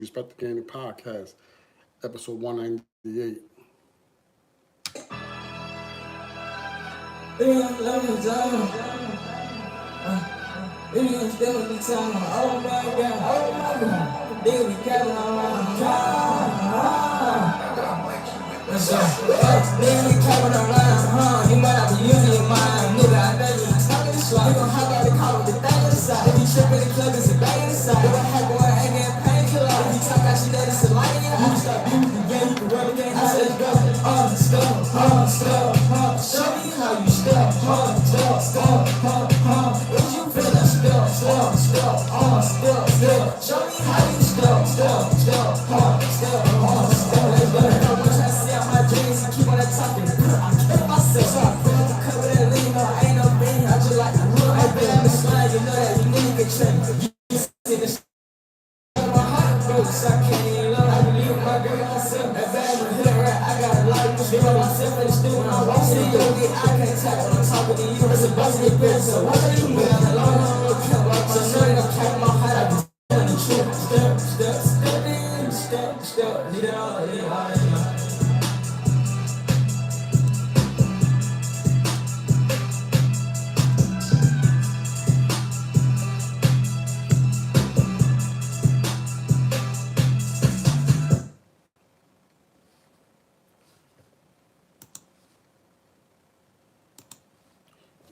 Respect the Gaming Podcast, episode 198.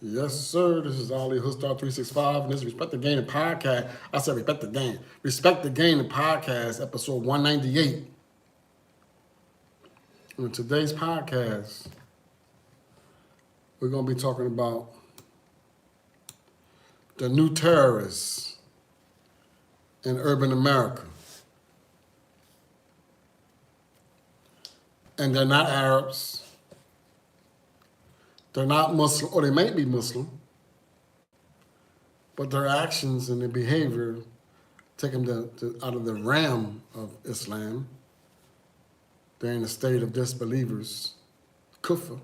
Yes, sir. This is Ali Hoodstar 365, and this is Respect the Game Podcast. I said Respect the Game. Respect the Game Podcast, episode 198. In today's podcast, we're going to be talking about the new terrorists in urban America. And they're not Arabs. They're not Muslim, or they may be Muslim, but their actions and their behavior take them out of the realm of Islam. They're in a state of disbelievers, kufr,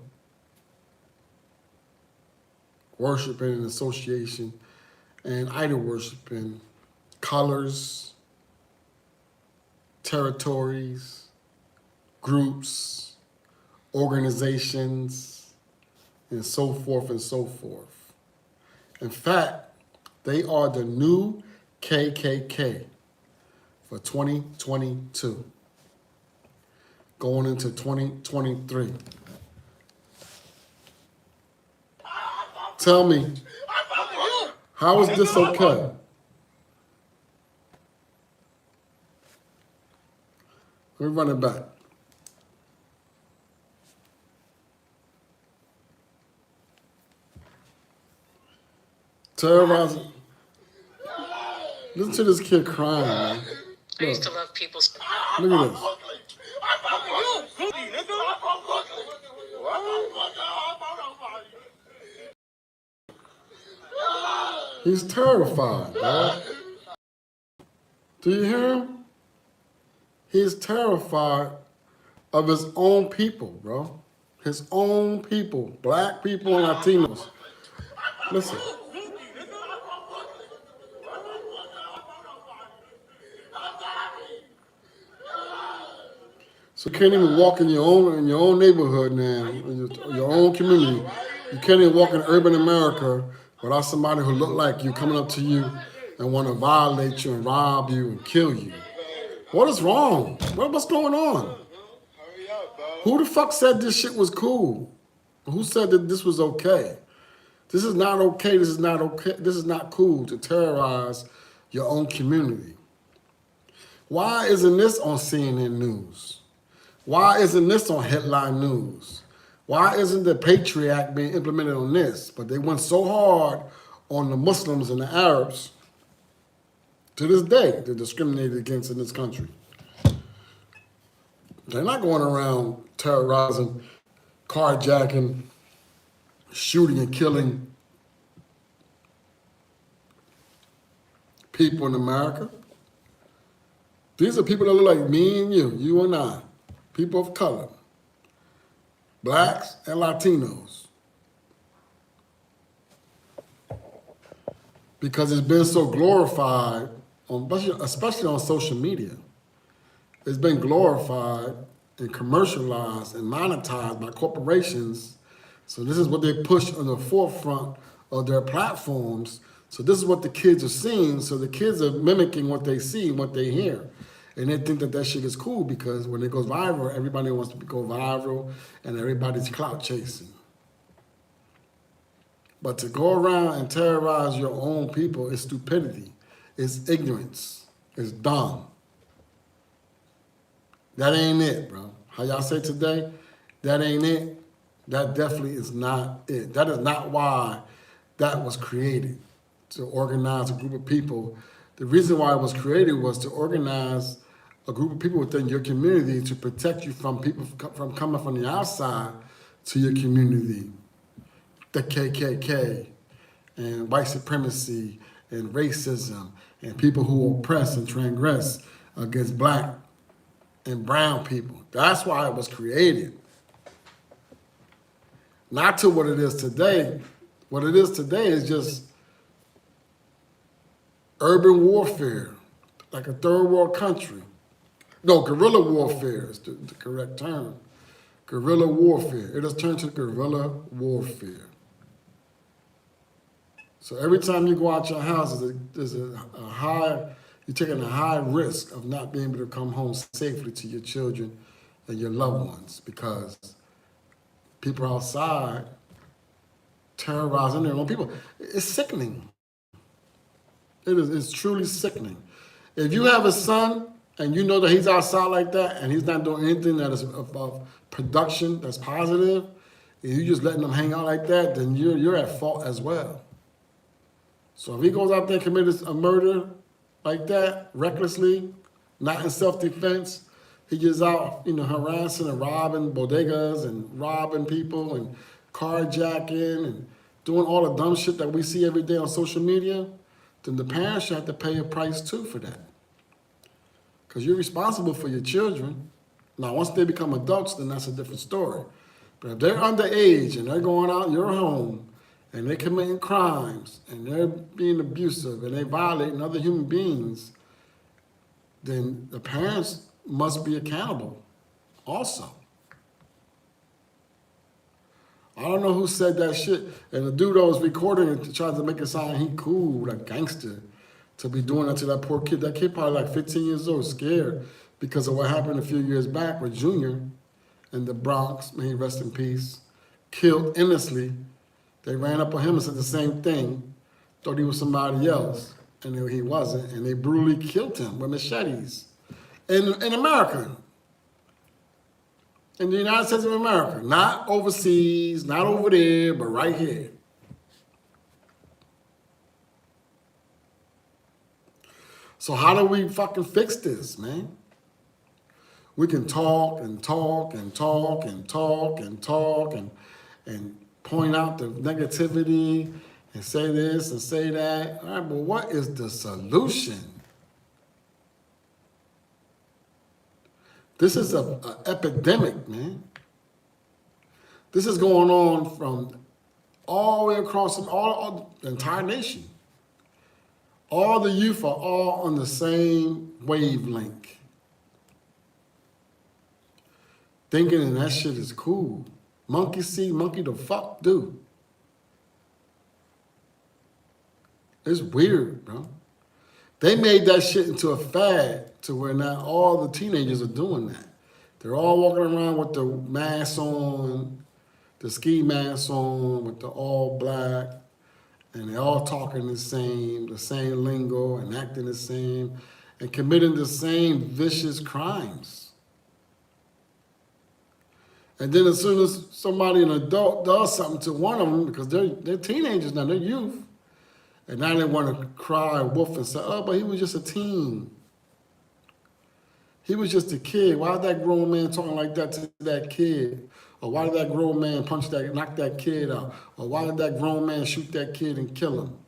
worshiping and association, and idol worshiping, colors, territories, groups, organizations, and so forth and so forth. In fact, they are the new KKK for 2022, going into 2023. Tell me, how is this okay? Let me run it back. Terrorizing. Listen to this kid crying, man. I used to love people's. Look at this. He's terrified, dog. Do you hear him? He's terrified of his own people, bro. His own people, black people and Latinos. Listen. So you can't even walk in your own neighborhood now, in your own community. You can't even walk in urban America without somebody who look like you coming up to you and want to violate you and rob you and kill you. What is wrong? What's going on? Who the fuck said this shit was cool? Who said that this was okay? This is not okay. This is not okay. This is not cool to terrorize your own community. Why isn't this on CNN News? Why isn't this on headline news? Why isn't the Patriot Act being implemented on this? But they went so hard on the Muslims and the Arabs. To this day, they're discriminated against in this country. They're not going around terrorizing, carjacking, shooting and killing people in America. These are people that look like me and you and I. People of color, blacks and Latinos. Because it's been so glorified, especially on social media. It's been glorified and commercialized and monetized by corporations. So this is what they push on the forefront of their platforms. So this is what the kids are seeing. So the kids are mimicking what they see, what they hear. And they think that that shit is cool because when it goes viral, everybody wants to go viral and everybody's clout chasing. But to go around and terrorize your own people is stupidity. It's ignorance. It's dumb. That ain't it, bro. How y'all say today? That ain't it. That definitely is not it. That is not why that was created, to organize a group of people. The reason why it was created was to organize a group of people within your community to protect you from people from coming from the outside to your community. The KKK and white supremacy and racism and people who oppress and transgress against black and brown people. That's why it was created. Not to what it is today. What it is today is just urban warfare, like a third world country. No, guerrilla warfare is the correct term. Guerrilla warfare. It has turned to guerrilla warfare. So every time you go out your house, there's a high, you're taking a high risk of not being able to come home safely to your children and your loved ones because people outside terrorizing their own people. It's sickening. It's truly sickening. If you have a son and you know that he's outside like that and he's not doing anything that is of production that's positive, and you just letting him hang out like that, then you're at fault as well. So if he goes out there and commits a murder like that, recklessly, not in self-defense, he gets out, harassing and robbing bodegas and robbing people and carjacking and doing all the dumb shit that we see every day on social media, then the parents should have to pay a price too for that. Because you're responsible for your children. Now, once they become adults, then that's a different story. But if they're underage and they're going out your home and they're committing crimes and they're being abusive and they're violating other human beings, then the parents must be accountable also. I don't know who said that shit. And the dude that was recording it tried to make it sound he cool, like gangster, to be doing that to that poor kid. That kid probably like 15 years old, scared because of what happened a few years back with Junior in the Bronx, may he rest in peace, killed innocently. They ran up on him and said the same thing, thought he was somebody else, and he wasn't, and they brutally killed him with machetes in America. In the United States of America, not overseas, not over there, but right here. So how do we fucking fix this, man? We can talk and talk and talk and talk and talk and point out the negativity and say this and say that. All right, but what is the solution? This is an epidemic, man. This is going on from all the way across all the entire nation. All the youth are all on the same wavelength. Thinking that shit is cool. Monkey see, monkey the fuck do. It's weird, bro. They made that shit into a fad to where now all the teenagers are doing that. They're all walking around with the mask on, the ski mask on, with the all black, and they're all talking the same lingo, and acting the same, and committing the same vicious crimes. And then as soon as somebody, an adult, does something to one of them, because they're teenagers now, they're youth, and now they want to cry wolf and say, oh, but he was just a teen. He was just a kid. Why is that grown man talking like that to that kid? Or why did that grown man knock that kid out? Or why did that grown man shoot that kid and kill him?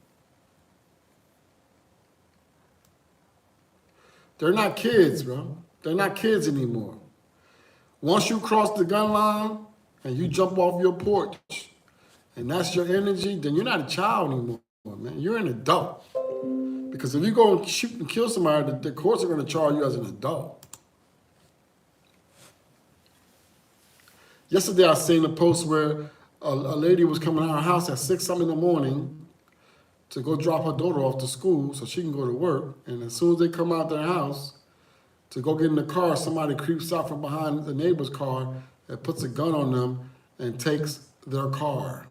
They're not kids, bro. They're not kids anymore. Once you cross the gun line and you jump off your porch and that's your energy, then you're not a child anymore, man. You're an adult. Because if you go and shoot and kill somebody, the courts are going to charge you as an adult. Yesterday I seen a post where a lady was coming out of her house at 6 something in the morning to go drop her daughter off to school so she can go to work. And as soon as they come out their house to go get in the car, somebody creeps out from behind the neighbor's car and puts a gun on them and takes their car.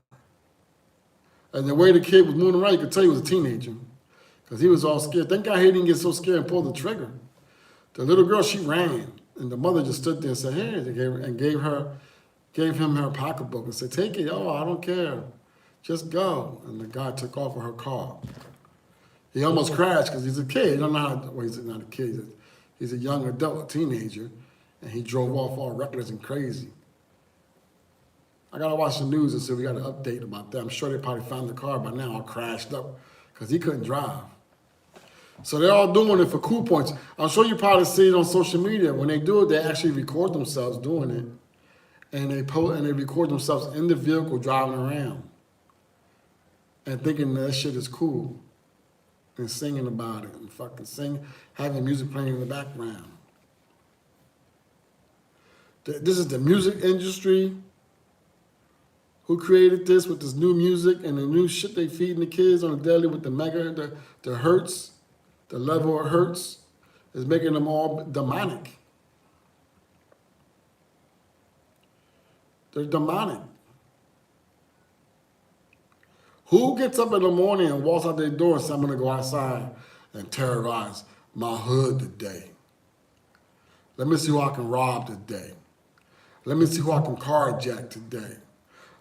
And the way the kid was moving around, you could tell he was a teenager because he was all scared. Thank God he didn't get so scared and pull the trigger. The little girl, she ran, and the mother just stood there and said, "Hey," and gave him her pocketbook and said, "Take it. Oh, I don't care. Just go." And the guy took off with her car. He almost crashed because he's a kid. He don't know how. Well, he's not a kid. He's a young adult, a teenager, and he drove off all reckless and crazy. I gotta watch the news and see if we got an update about that. I'm sure they probably found the car by now, all crashed up, because he couldn't drive. So they're all doing it for cool points. I'm sure you probably see it on social media. When they do it, they actually record themselves doing it, and they record themselves in the vehicle driving around, and thinking that shit is cool, and singing about it, and fucking having music playing in the background. This is the music industry who created this with this new music and the new shit they feeding the kids on the daily with the hertz, the level of hertz is making them all demonic. They're demonic. Who gets up in the morning and walks out their door and says, "I'm gonna go outside and terrorize my hood today. Let me see who I can rob today. Let me see who I can carjack today.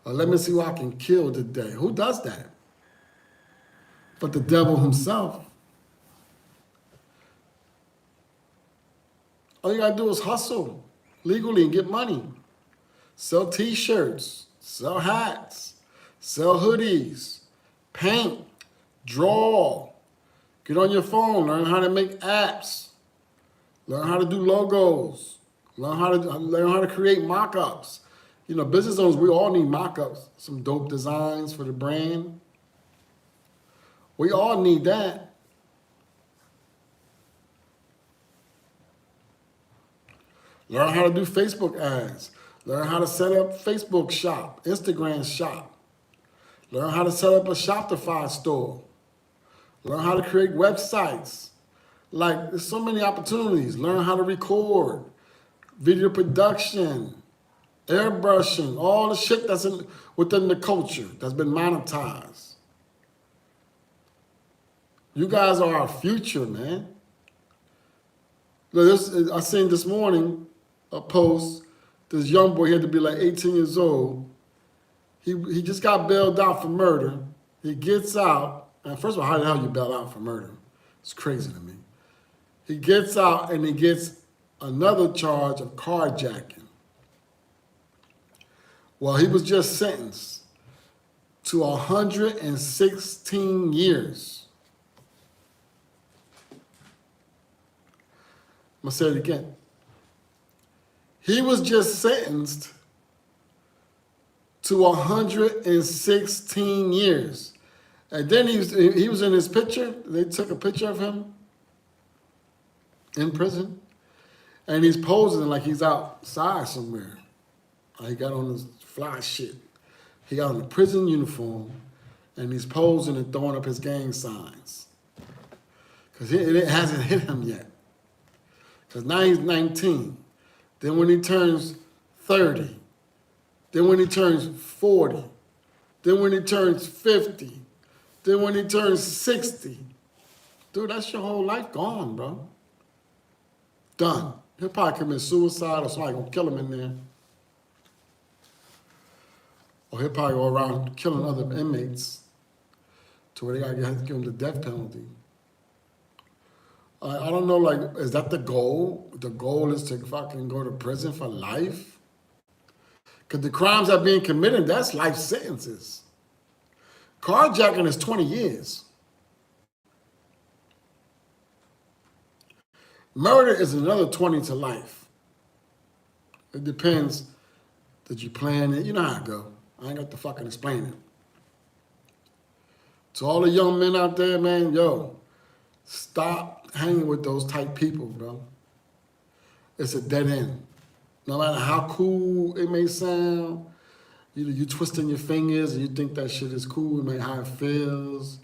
Or let me see who I can kill today"? Who does that? But the devil himself. All you gotta do is hustle legally and get money. Sell t-shirts, sell hats, sell hoodies, paint, draw. Get on your phone, learn how to make apps, learn how to do logos, learn how to create mock-ups. You know, business owners, we all need mock-ups, some dope designs for the brand. We all need that. Learn how to do Facebook ads. Learn how to set up Facebook shop, Instagram shop. Learn how to set up a Shopify store. Learn how to create websites. Like, there's so many opportunities. Learn how to record, video production, airbrushing, all the shit that's within the culture that's been monetized. You guys are our future, man. Look, I seen this morning a post. This young boy, he had to be like 18 years old. He just got bailed out for murder. He gets out, and first of all, how the hell you bail out for murder? It's crazy to me. He gets out and he gets another charge of carjacking. Well, he was just sentenced to 116 years. I'm gonna say it again. He was just sentenced to 116 years. And then he was in his picture. They took a picture of him in prison. And he's posing like he's outside somewhere. He got on his fly shit. He got on a prison uniform and he's posing and throwing up his gang signs. Because it hasn't hit him yet. Because now he's 19. Then when he turns 30, then when he turns 40, then when he turns 50, then when he turns 60, dude, that's your whole life gone, bro. Done. He'll probably commit suicide or somebody gonna kill him in there. Or he'll probably go around killing other inmates to where they gotta give him the death penalty. I don't know, like, is that the goal? The goal is to fucking go to prison for life? Because the crimes that are being committed, that's life sentences. Carjacking is 20 years. Murder is another 20 to life. It depends. Did you plan it? You know how it go. I ain't got to fucking explain it. To all the young men out there, man, yo, stop hanging with those type people, bro. It's a dead end. No matter how cool it may sound, you twisting your fingers and you think that shit is cool, man, how it feels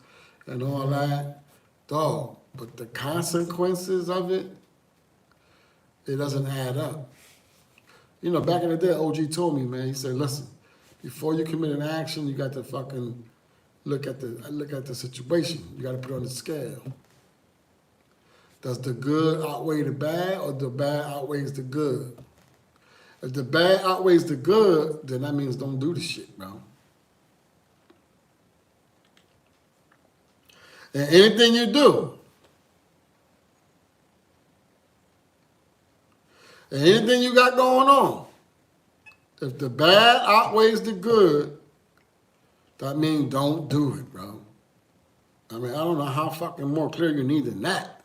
and all that. Dog, but the consequences of it, it doesn't add up. You know, back in the day, OG told me, man, he said, listen, before you commit an action, you got to fucking look at the situation. You got to put it on the scale. Does the good outweigh the bad, or the bad outweighs the good? If the bad outweighs the good, then that means don't do the shit, bro. And anything you do, and anything you got going on, if the bad outweighs the good, that means don't do it, bro. I mean, I don't know how fucking more clear you need than that.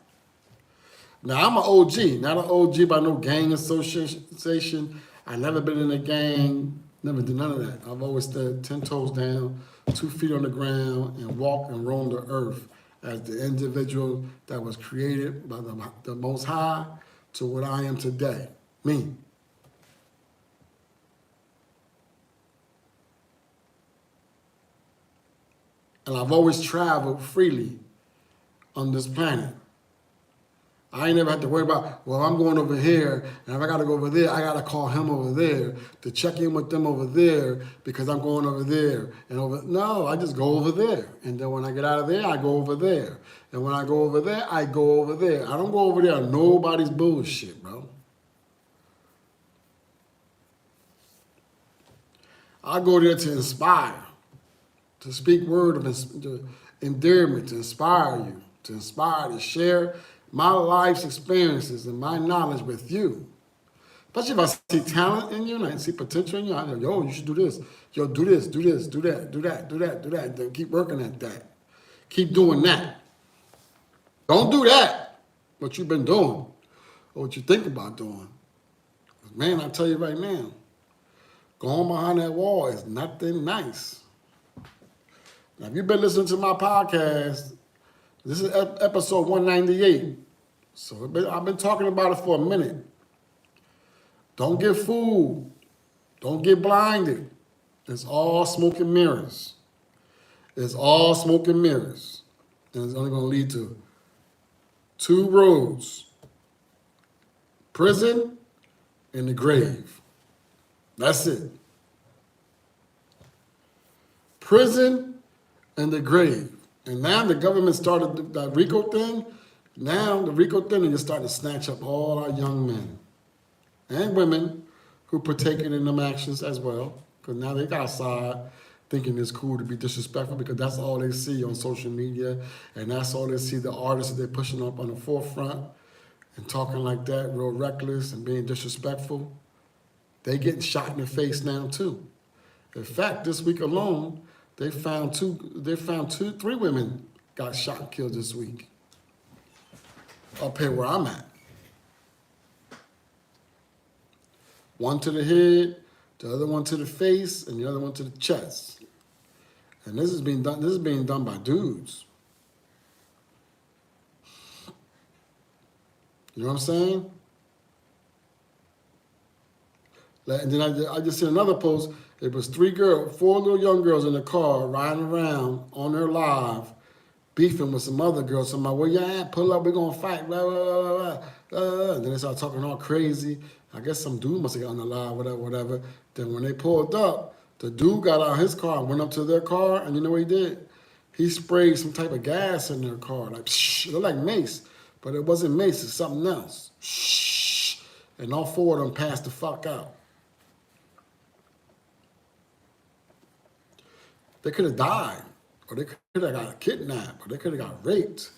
Now, I'm an OG, not an OG by no gang association. I never been in a gang, never did none of that. I've always stood 10 toes down, 2 feet on the ground, and walked and roamed the earth as the individual that was created by the Most High to what I am today, me. And I've always traveled freely on this planet. I ain't never had to worry about, well, I'm going over here, and if I got to go over there, I got to call him over there to check in with them over there because I'm going over there. No, I just go over there. And then when I get out of there, I go over there. And when I go over there, I go over there. I don't go over there on nobody's bullshit, bro. I go there to inspire, to speak word of endearment, to inspire you, to share my life's experiences and my knowledge with you. Especially if I see talent in you and I see potential in you, I go, yo, you should do this. Yo, do this, do this, do that, do that, do that, do that. Then keep working at that. Keep doing that. Don't do that, what you've been doing or what you think about doing. Man, I tell you right now, going behind that wall is nothing nice. Now, if you've been listening to my podcast, this is episode 198. So I've been talking about it for a minute. Don't get fooled. Don't get blinded. It's all smoke and mirrors. It's all smoke and mirrors. And it's only going to lead to 2 roads. Prison and the grave. That's it. Prison and the grave. And now the government started that RICO thing. Now the RICO thing is starting to snatch up all our young men and women who partaking in them actions as well. Because now they got outside thinking it's cool to be disrespectful because that's all they see on social media. And that's all they see the artists that they're pushing up on the forefront and talking like that, real reckless and being disrespectful. They getting shot in the face now too. In fact, this week alone, They found 3 women got shot and killed this week. Up here where I'm at. One to the head, the other one to the face, and the other one to the chest. And this is being done by dudes. You know what I'm saying? And then I just seen another post. It was 4 little young girls in the car riding around on their live, beefing with some other girls. Somebody, where you at? Pull up, we're gonna fight, blah, blah, blah, blah. And then they started talking all crazy. I guess some dude must have got on the live, whatever. Then when they pulled up, the dude got out of his car and went up to their car, and you know what he did? He sprayed some type of gas in their car, like, shh, it looked like mace, but it wasn't mace, it's something else. Shh. And all 4 of them passed the fuck out. They could have died, or they could have got kidnapped, or they could have got raped.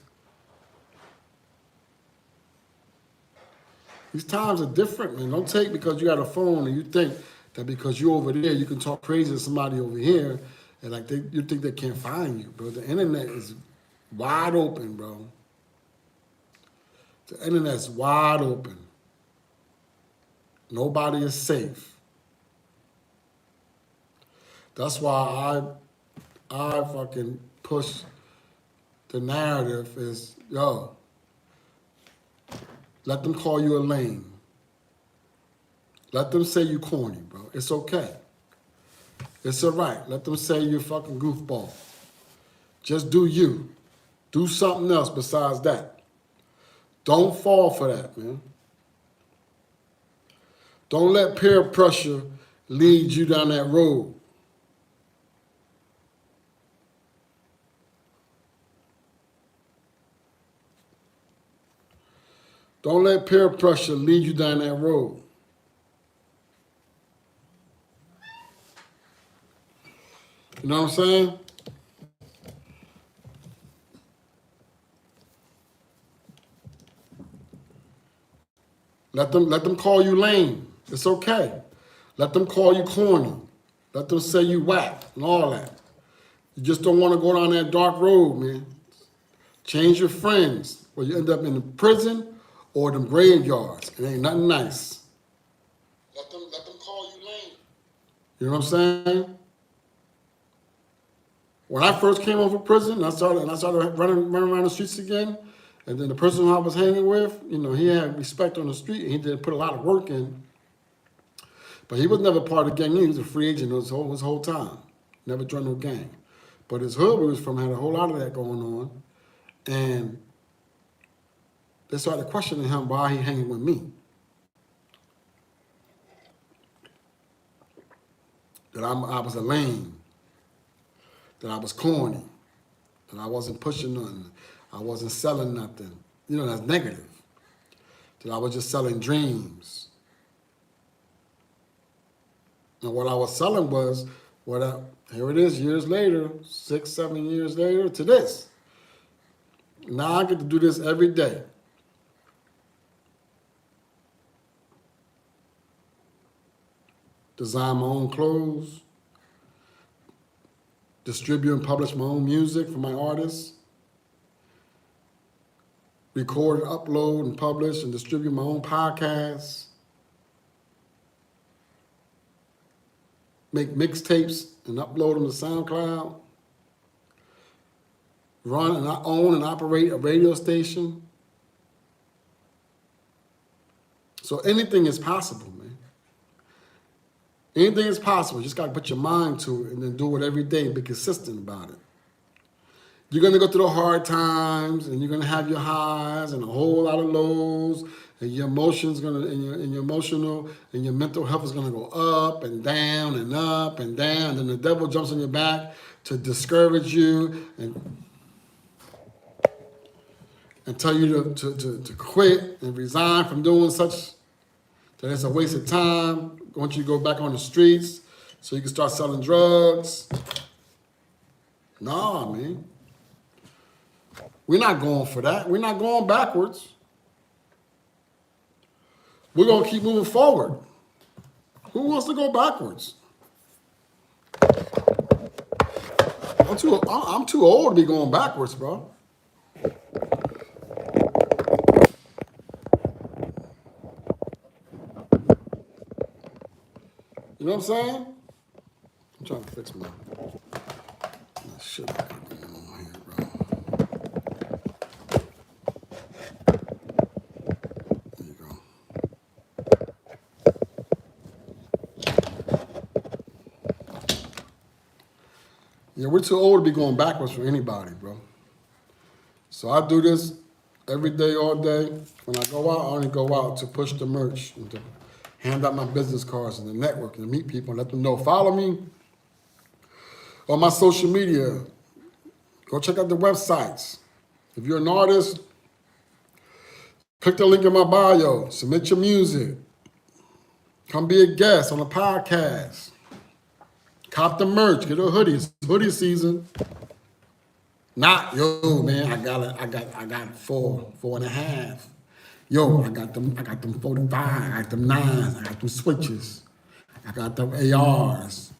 These times are different, man. Don't take because you got a phone and you think that because you're over there, you can talk crazy to somebody over here, and like you think they can't find you, bro. The internet is wide open, bro. The internet's wide open. Nobody is safe. That's why I fucking push the narrative is, yo, let them call you a lame. Let them say you corny, bro. It's okay. It's all right. Let them say you fucking goofball. Just do you. Do something else besides that. Don't fall for that, man. Don't let peer pressure lead you down that road. Don't let peer pressure lead you down that road. You know what I'm saying? Let them call you lame. It's okay. Let them call you corny. Let them say you whack and all that. You just don't want to go down that dark road, man. Change your friends, or you end up in the prison or them graveyards. It ain't nothing nice. Let them call you lame. You know what I'm saying? When I first came home from prison, I started running around the streets again. And then the person who I was hanging with, you know, he had respect on the street and he did put a lot of work in. But he was never part of the gang. He was a free agent his whole time. Never joined no gang. But his hood we was from had a whole lot of that going on. And they started questioning him why he hanging with me. That I was a lame. That I was corny. That I wasn't pushing nothing. I wasn't selling nothing. You know, that's negative. That I was just selling dreams. And what I was selling was, here it is years later, 6, 7 years later, to this. Now I get to do this every day. Design my own clothes. Distribute and publish my own music for my artists. Record, upload, and publish and distribute my own podcasts. Make mixtapes and upload them to SoundCloud. Run and own and operate a radio station. So anything is possible, man. Anything is possible. You just got to put your mind to it and then do it every day and be consistent about it. You're going to go through the hard times and you're going to have your highs and a whole lot of lows, and your emotions going to, and your emotional and your mental health is going to go up and down and up and down. And the devil jumps on your back to discourage you and tell you to quit and resign from doing such, that it's a waste of time. I want you to go back on the streets so you can start selling drugs. Nah, man. We're not going for that. We're not going backwards. We're going to keep moving forward. Who wants to go backwards? I'm too old to be going backwards, bro. You know what I'm saying? I'm trying to fix my shit going on here, bro. There you go. Yeah, we're too old to be going backwards for anybody, bro. So I do this every day, all day. When I go out, I only go out to push the merch and to hand out my business cards and the network and meet people and let them know. Follow me on my social media. Go check out the websites. If you're an artist, click the link in my bio. Submit your music. Come be a guest on a podcast. Cop the merch. Get a hoodie. It's hoodie season. Not, yo, man, I got 4.5. Yo, I got them 45, I got them 9s, I got them switches, I got them ARs.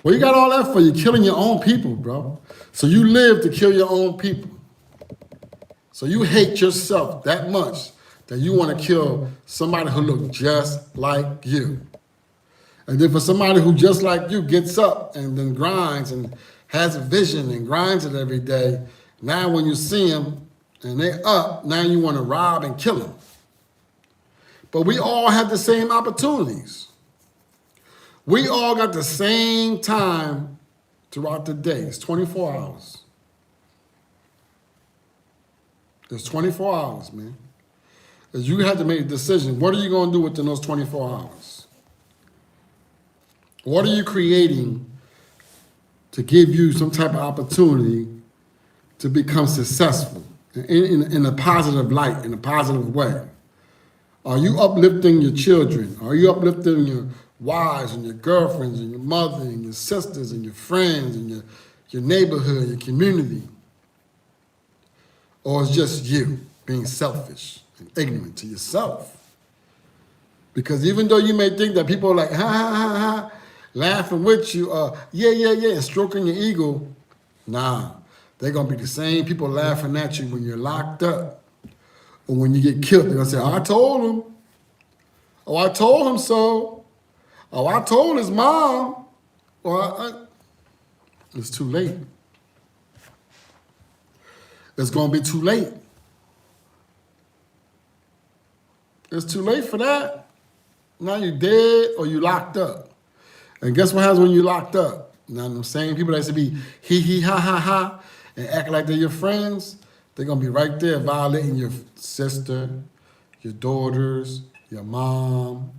Well, you got all that for you killing your own people, bro. So you live to kill your own people. So you hate yourself that much that you want to kill somebody who looks just like you. And then for somebody who just like you gets up and then grinds and has a vision and grinds it every day, now when you see them and they up, now you want to rob and kill them. But we all have the same opportunities. We all got the same time throughout the day. It's 24 hours. It's 24 hours, man. Because you have to make a decision. What are you going to do within those 24 hours? What are you creating to give you some type of opportunity to become successful in a positive light, in a positive way? Are you uplifting your children? Are you uplifting your wives and your girlfriends and your mother and your sisters and your friends and your neighborhood, your community? Or it's just you being selfish and ignorant to yourself? Because even though you may think that people are like, ha, ha, ha, ha, laughing with you, yeah, and stroking your ego, nah, they're going to be the same people laughing at you when you're locked up. Or when you get killed, they're going to say, oh, I told him. Oh, I told him so. Oh, I told his mom. Well, it's too late. It's going to be too late. It's too late for that. Now you're dead or you locked up. And guess what happens when you're locked up? Now them same people that used to be hee, ha, ha, ha, and act like they're your friends, they're going to be right there violating your sister, your daughters, your mom.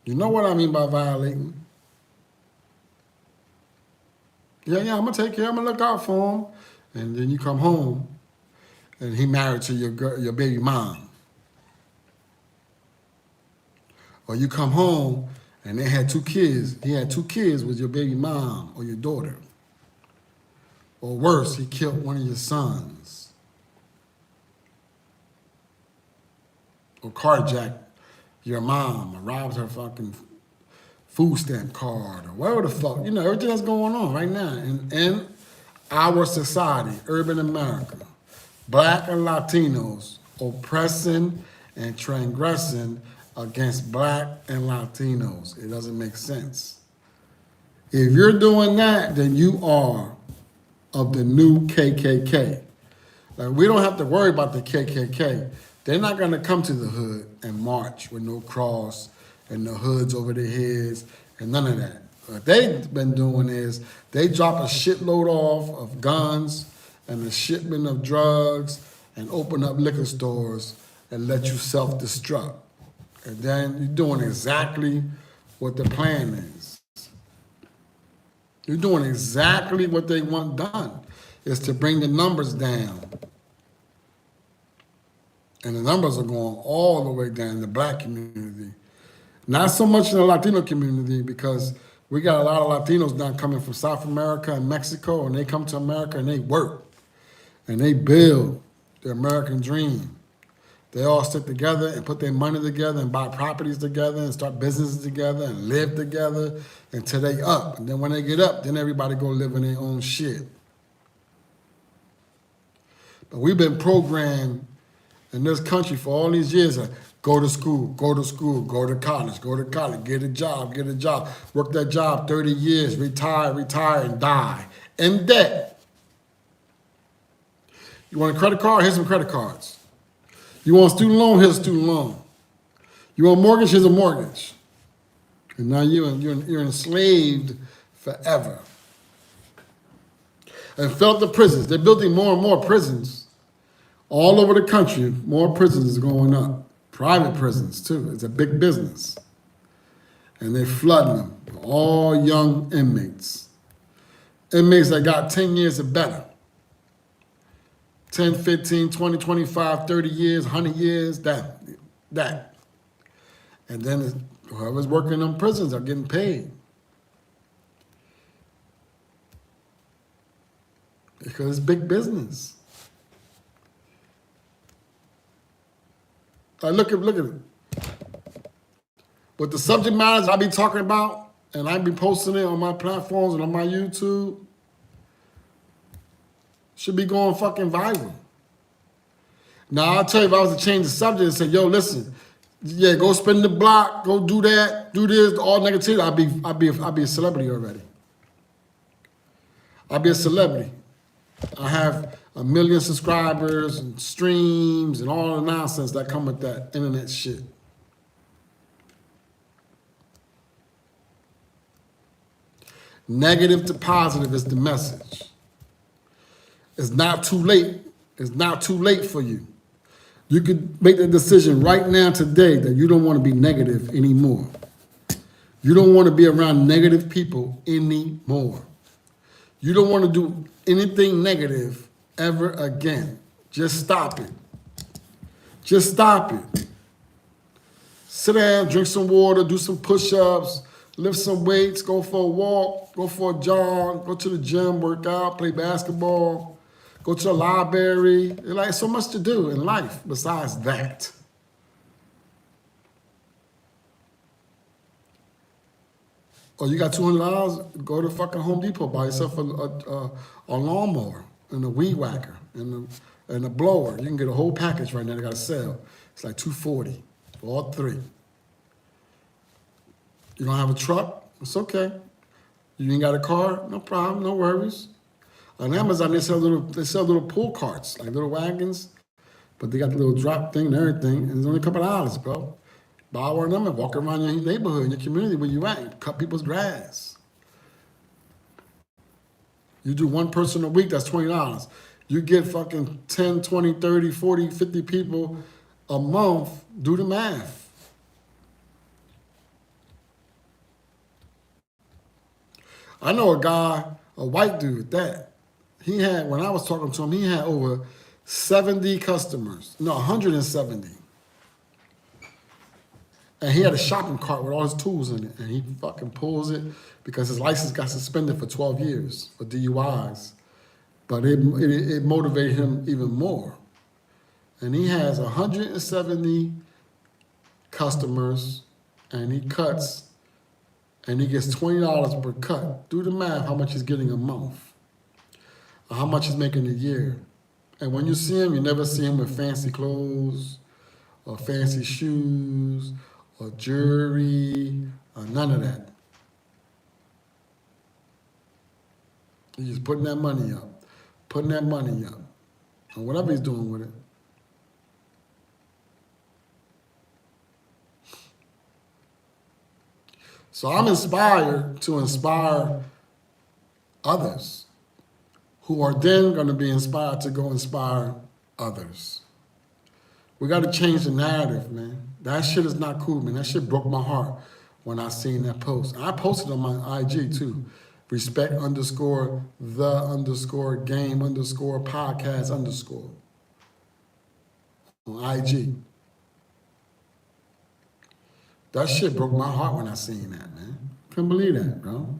You know what I mean by violating? Yeah, I'm going to take care, I'm going to look out for him. And then you come home and he married to your baby mom. Or you come home and they had 2 kids. He had 2 kids with your baby mom or your daughter. Or worse, he killed one of your sons. Or carjacked your mom or robbed her fucking food stamp card or whatever the fuck. You know, everything that's going on right now in our society, urban America. Black and Latinos oppressing and transgressing against black and Latinos. It doesn't make sense. If you're doing that, then you are of the new KKK. Like, we don't have to worry about the KKK. They're not going to come to the hood and march with no cross and the hoods over their heads and none of that. What they've been doing is they drop a shitload off of guns and a shipment of drugs and open up liquor stores and let you self-destruct. And then you're doing exactly what the plan is. You're doing exactly what they want done, is to bring the numbers down. And the numbers are going all the way down in the black community. Not so much in the Latino community, because we got a lot of Latinos now coming from South America and Mexico, and they come to America and they work. And they build the American dream. They all sit together and put their money together and buy properties together and start businesses together and live together until they up. And then when they get up, then everybody go live in their own shit. But we've been programmed in this country for all these years. Go to school, go to school, go to college, get a job, work that job 30 years, retire, and die. In debt. You want a credit card? Here's some credit cards. You want a student loan? Here's a student loan. You want a mortgage? Here's a mortgage. And now you're enslaved forever. And fill up the prisons. They're building more and more prisons all over the country. More prisons are going up. Private prisons, too. It's a big business. And they're flooding them. All young inmates. Inmates that got 10 years or better. 10, 15, 20, 25, 30 years, 100 years, that. And then whoever's working in them prisons are getting paid. Because it's big business. Look at it. But the subject matters I be talking about, and I be posting it on my platforms and on my YouTube, should be going fucking viral. Now, I'll tell you, if I was to change the subject and say, yo, listen, yeah, go spin the block, go do that, do this, all negativity, I'll be a celebrity already. I'll be a celebrity. I have 1 million subscribers and streams and all the nonsense that come with that internet shit. Negative to positive is the message. It's not too late. It's not too late for you. You could make the decision right now today that you don't want to be negative anymore. You don't want to be around negative people anymore. You don't want to do anything negative ever again. Just stop it. Just stop it. Sit down, drink some water, do some push-ups, lift some weights, go for a walk, go for a jog, go to the gym, work out, play basketball, go to the library. There's like so much to do in life besides that. Or you got $200, go to fucking Home Depot, buy yourself a lawnmower and a weed whacker and a blower. You can get a whole package right now. They got a sale. It's like $240 for all three. You don't have a truck? It's okay. You ain't got a car? No problem, no worries. On Amazon, they sell little pull carts, like little wagons, but they got the little drop thing and everything, and it's only a couple of dollars, bro. Buy one of them and walk around your neighborhood, in your community where you at, cut people's grass. You do one person a week, that's $20. You get fucking 10, 20, 30, 40, 50 people a month, do the math. I know a guy, a white dude, that he had, when I was talking to him, he had over 70 customers. No, 170. And he had a shopping cart with all his tools in it. And he fucking pulls it because his license got suspended for 12 years for DUIs. But it motivated him even more. And he has 170 customers and he cuts and he gets $20 per cut. Do the math, how much he's getting a month. Or how much he's making a year. And when you see him, you never see him with fancy clothes or fancy shoes or jewelry or none of that. He's just putting that money up. Putting that money up. And whatever he's doing with it. So I'm inspired to inspire others who are then going to be inspired to go inspire others. We got to change the narrative, man. That shit is not cool, man. That shit broke my heart when I seen that post. I posted on my IG too. Respect_the_game_podcast_ on IG. That shit broke my heart when I seen that, man. Couldn't believe that, bro.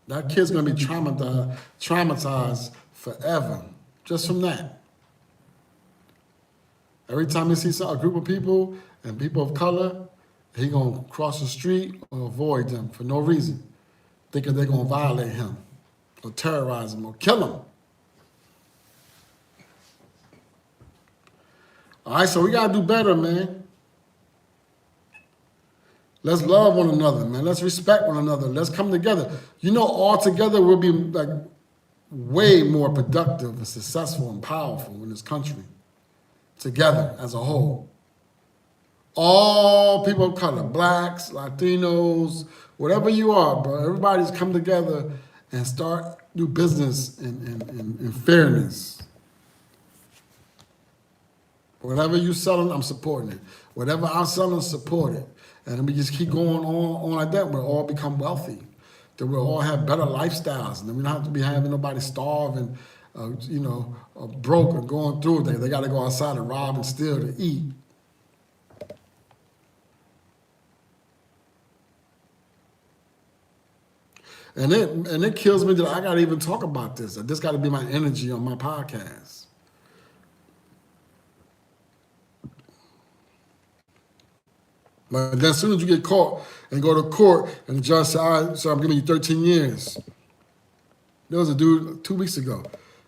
That kid's gonna be traumatized forever, just from that. Every time he sees a group of people and people of color, he gonna cross the street or avoid them for no reason, thinking they're gonna violate him or terrorize him or kill him. All right, so we gotta do better, man. Let's love one another, man. Let's respect one another. Let's come together. You know, all together we'll be like way more productive and successful and powerful in this country. Together as a whole. All people of color, blacks, Latinos, whatever you are, bro. Everybody's come together and start do business in fairness. Whatever you're selling, I'm supporting it. Whatever I'm selling, support it. And we just keep going on like that. We'll all become wealthy. That we'll all have better lifestyles. And then we don't have to be having nobody starve and, broke or going through it. They got to go outside and rob and steal to eat. And it kills me that I got to even talk about this. That this got to be my energy on my podcast. But then as soon as you get caught and go to court and the judge said, all right, so I'm giving you 13 years. There was a dude 2 weeks ago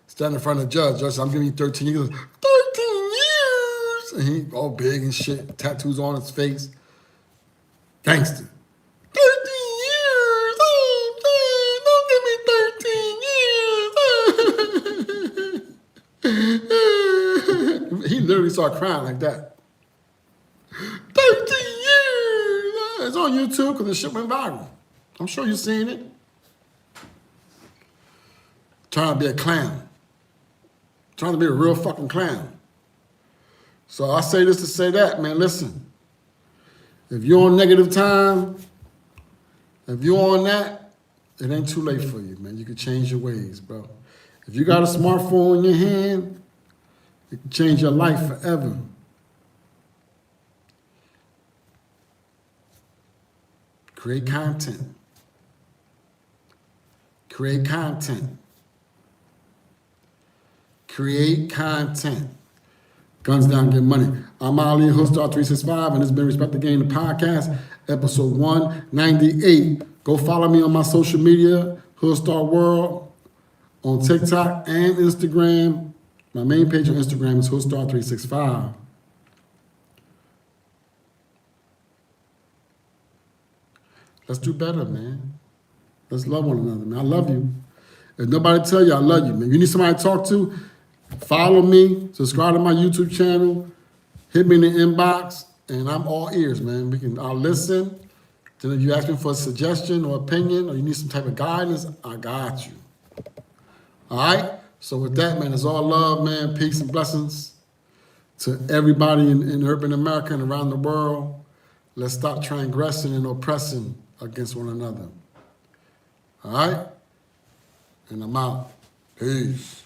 standing in front of the judge. Judge said, I'm giving you 13 years. 13 years! And he all big and shit, tattoos on his face. Gangster. 13 years! Oh, man, don't give me He literally started crying like that. 13 years. It's on YouTube because the shit went viral. I'm sure you've seen it. Trying to be a clown. Trying to be a real fucking clown. So I say this to say that, man, listen. If you're on negative time, if you're on that, it ain't too late for you, man. You can change your ways, bro. If you got a smartphone in your hand, it can change your life forever. Create content. Create content. Create content. Guns down, get money. I'm Ali, Hoodstar365, and this has been Respect the Game, the podcast, episode 198. Go follow me on my social media, Hoodstar World, on TikTok and Instagram. My main page on Instagram is Hoodstar365. Let's do better, man. Let's love one another, man. I love you. If nobody tell you, I love you, man. You need somebody to talk to, follow me, subscribe to my YouTube channel, hit me in the inbox, and I'm all ears, man. I'll listen. Then if you ask me for a suggestion or opinion, or you need some type of guidance, I got you. All right? So with that, man, it's all love, man. Peace and blessings to everybody in urban America and around the world. Let's stop transgressing and oppressing against one another. All right? And I'm out. Peace.